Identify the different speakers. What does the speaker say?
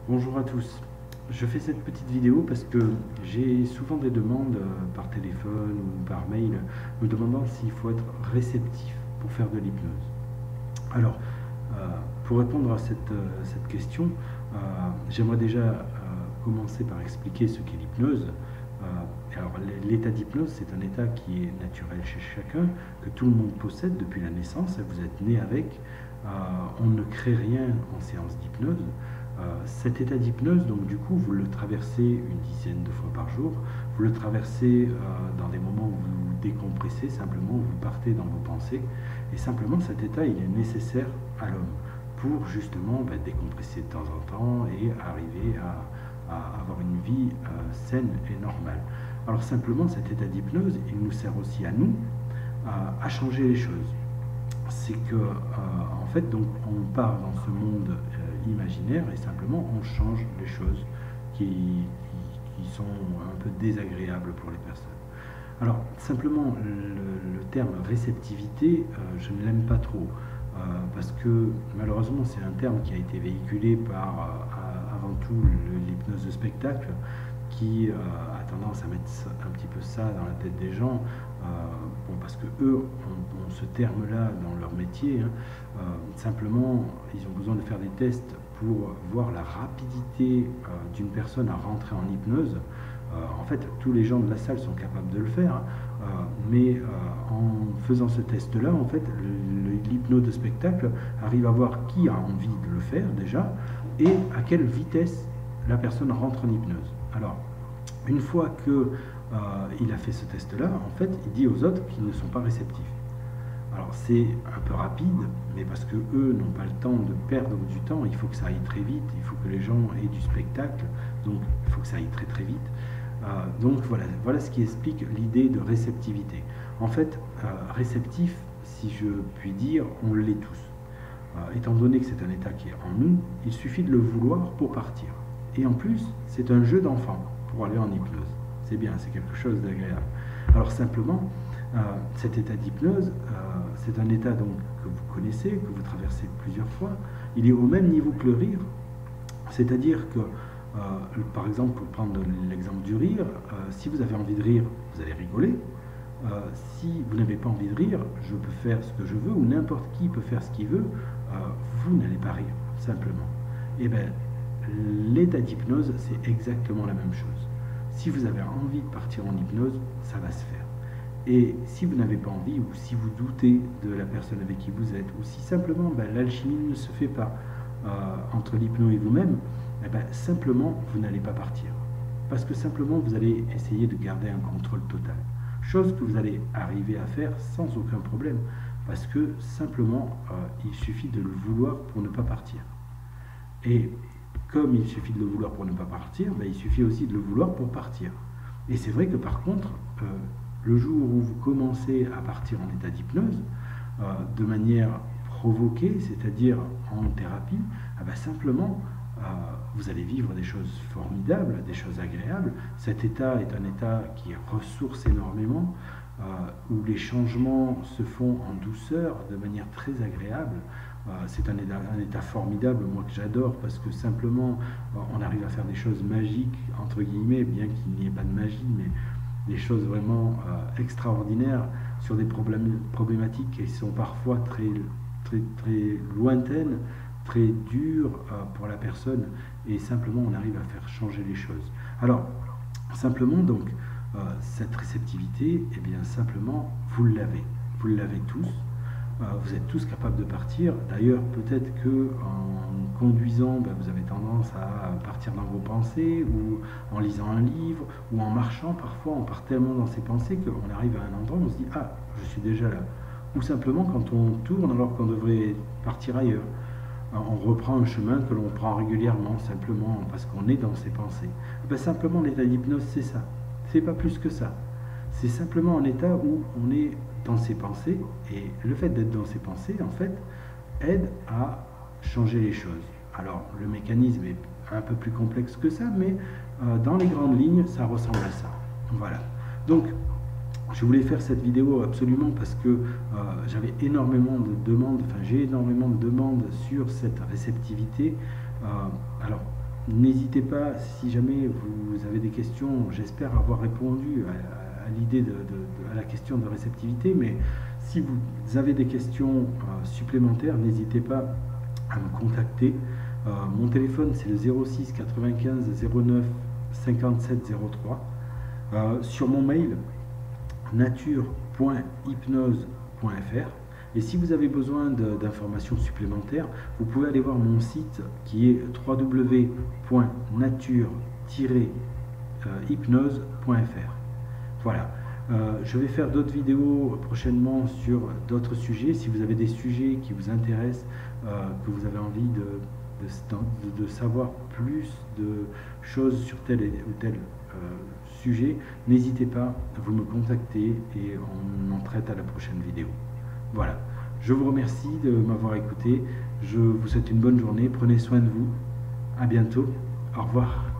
Speaker 1: Bonjour à tous. Je fais cette petite vidéo parce que j'ai souvent des demandes par téléphone ou par mail me demandant s'il faut être réceptif pour faire de l'hypnose. Alors, pour répondre à cette question, j'aimerais déjà commencer par expliquer ce qu'est l'hypnose. Alors, l'état d'hypnose, c'est un état qui est naturel chez chacun, que tout le monde possède depuis la naissance, vous êtes né avec. On ne crée rien en séance d'hypnose. Cet état d'hypnose, donc du coup, vous le traversez une dizaine de fois par jour. Vous le traversez dans des moments où vous décompressez, simplement, vous partez dans vos pensées. Et simplement, cet état, il est nécessaire à l'homme pour justement décompresser de temps en temps et arriver à avoir une vie saine et normale. Alors simplement, cet état d'hypnose, il nous sert aussi à nous à changer les choses. C'est que, en fait, donc, on part dans ce monde imaginaire et simplement on change les choses qui sont un peu désagréables pour les personnes. Alors, simplement, le terme réceptivité, je ne l'aime pas trop, parce que malheureusement, c'est un terme qui a été véhiculé par, avant tout, l'hypnose de spectacle, qui a tendance à mettre un petit peu ça dans la tête des gens, parce que eux ont ce terme-là dans leur métier. Simplement, ils ont besoin de faire des tests pour voir la rapidité d'une personne à rentrer en hypnose. En fait, tous les gens de la salle sont capables de le faire, mais en faisant ce test-là, en fait, l'hypnose de spectacle arrive à voir qui a envie de le faire déjà et à quelle vitesse la personne rentre en hypnose. Alors, une fois qu'il a fait ce test-là, en fait, il dit aux autres qu'ils ne sont pas réceptifs. Alors c'est un peu rapide, mais parce que eux n'ont pas le temps de perdre du temps, il faut que ça aille très vite, il faut que les gens aient du spectacle, donc il faut que ça aille très très vite. Donc voilà ce qui explique l'idée de réceptivité. En fait, réceptif, si je puis dire, on l'est tous. Étant donné que c'est un état qui est en nous, il suffit de le vouloir pour partir. Et en plus, c'est un jeu d'enfant pour aller en hypnose. C'est bien, c'est quelque chose d'agréable. Alors simplement, cet état d'hypnose, c'est un état donc, que vous connaissez, que vous traversez plusieurs fois. Il est au même niveau que le rire, c'est-à-dire que, par exemple, pour prendre l'exemple du rire, si vous avez envie de rire, vous allez rigoler. Si vous n'avez pas envie de rire, je peux faire ce que je veux, ou n'importe qui peut faire ce qu'il veut, vous n'allez pas rire, simplement. Et bien, l'état d'hypnose, c'est exactement la même chose. Si vous avez envie de partir en hypnose, ça va se faire. Et si vous n'avez pas envie, ou si vous doutez de la personne avec qui vous êtes, ou si simplement l'alchimie ne se fait pas entre l'hypno et vous-même, simplement vous n'allez pas partir. Parce que simplement vous allez essayer de garder un contrôle total. Chose que vous allez arriver à faire sans aucun problème. Parce que simplement il suffit de le vouloir pour ne pas partir. Et comme il suffit de le vouloir pour ne pas partir, il suffit aussi de le vouloir pour partir. Et c'est vrai que par contre, le jour où vous commencez à partir en état d'hypnose, de manière provoquée, c'est-à-dire en thérapie, simplement, vous allez vivre des choses formidables, des choses agréables. Cet état est un état qui ressource énormément, où les changements se font en douceur, de manière très agréable. C'est un état formidable, moi que j'adore, parce que simplement, on arrive à faire des choses magiques, entre guillemets, bien qu'il n'y ait pas de magie, mais des choses vraiment extraordinaires sur des problématiques qui sont parfois très, très, très lointaines, très dures pour la personne, et simplement on arrive à faire changer les choses. Alors, simplement donc, cette réceptivité, eh bien simplement, vous l'avez tous. Vous êtes tous capables de partir. D'ailleurs, peut-être qu'en conduisant, vous avez tendance à partir dans vos pensées, ou en lisant un livre, ou en marchant. Parfois, on part tellement dans ses pensées qu'on arrive à un endroit où on se dit « Ah, je suis déjà là ». Ou simplement quand on tourne alors qu'on devrait partir ailleurs. On reprend un chemin que l'on prend régulièrement, simplement parce qu'on est dans ses pensées. Simplement, l'état d'hypnose, c'est ça. C'est pas plus que ça. C'est simplement un état où on est dans ses pensées, et le fait d'être dans ses pensées, en fait, aide à changer les choses. Alors, le mécanisme est un peu plus complexe que ça, mais dans les grandes lignes, ça ressemble à ça. Voilà. Donc, je voulais faire cette vidéo absolument parce que j'avais énormément de demandes, j'ai énormément de demandes sur cette réceptivité. Alors, n'hésitez pas, si jamais vous avez des questions, j'espère avoir répondu à l'idée à la question de réceptivité, mais si vous avez des questions supplémentaires, n'hésitez pas à me contacter. Mon téléphone, c'est le 06 95 09 57 03. Sur mon mail, nature.hypnose.fr. Et si vous avez besoin d'informations supplémentaires, vous pouvez aller voir mon site qui est www.nature-hypnose.fr. Voilà. Je vais faire d'autres vidéos prochainement sur d'autres sujets. Si vous avez des sujets qui vous intéressent, que vous avez envie de savoir plus de choses sur tel ou tel sujet, n'hésitez pas, vous me contacter et on en traite à la prochaine vidéo. Voilà, je vous remercie de m'avoir écouté, je vous souhaite une bonne journée, prenez soin de vous, à bientôt, au revoir.